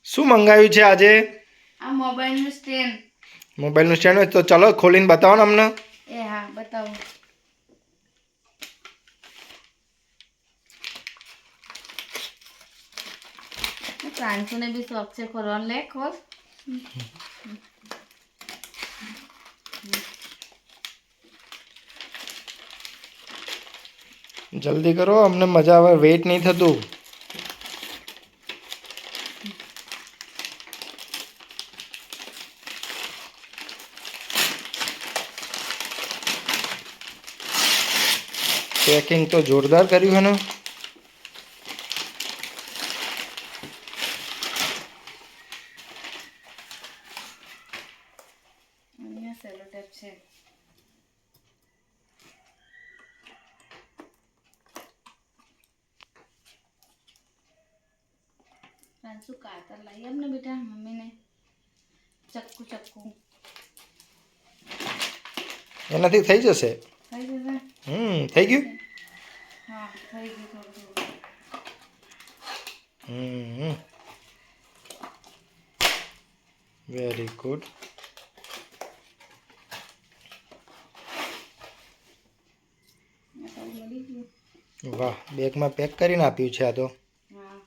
શું મંગાવ્યું છે આજે? આ મોબાઈલનું સ્ટેન્ડ. મોબાઈલનું સ્ટેન્ડ હોય તો ચલો ખોલીને બતાવો ને અમને. એ હા બતાવો. પ્રાંશુને બી શોખ છે ખોલવાનું. લે ખોલ. જલ્દી કરો, અમને મજા આવે, વેઇટ નહીં થતું. પેકિંગ તો જોરદાર કર્યું હે ને. અહીંયા સેલો ટેપ છે. પ્રાંશુ કાતર લાવી આપ ને બેટા મમ્મીને. ચક્કુ. એનાથી થઈ જશે. થઈ જશે. થઈ ગયું. હા થઈ ગયું થોડું. Very good. વાહ, બેગમાં પેક કરીને આપ્યું છે આ તો. હા.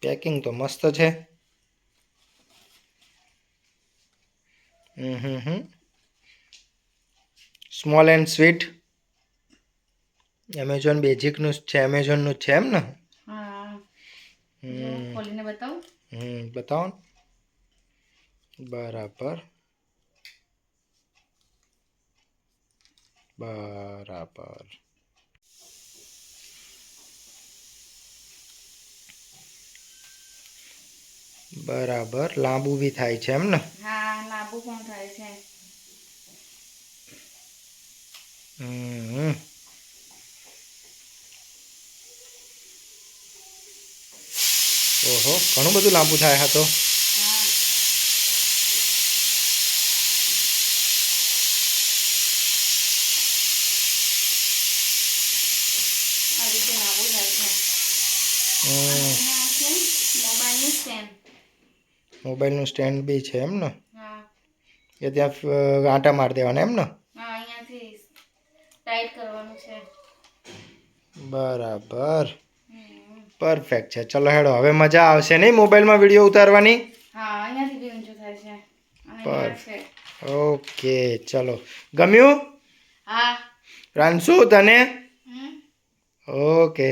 પેકિંગ તો મસ્ત છે. Small and sweet. એમેઝોન બેઝિકનું જ છે, એમેઝોનનું જ છે એમ ને. હા જો ખોલીને બતાવું. બતાવો. બરાબર. લાંબુ બી થાય છે એમ ને. હા લાંબુ પણ થાય છે. ઓહો, ઘણું બધું લાંબુ થાય હા તો. હા. આ રીતે લાંબુ થાય છે. મોબાઈલનું સ્ટેન્ડ. મોબાઈલનું સ્ટેન્ડ બી છે એમ ને. હા. એ ત્યાં આંટા મારી દેવાના એમ ને. હા અહીંયાથી ટાઈટ કરવાનું છે. બરાબર. પરફેક્ટ છે. ચલો હેડો, હવે મજા આવશે નહીં મોબાઈલમાં વિડીયો ઉતારવાની. હા અહીંયાથી બી ઊંચું થાય છે. અને અહીંયા છે. ઓકે ચલો. ગમ્યું? હા. પ્રાંશુ તને? ઓકે.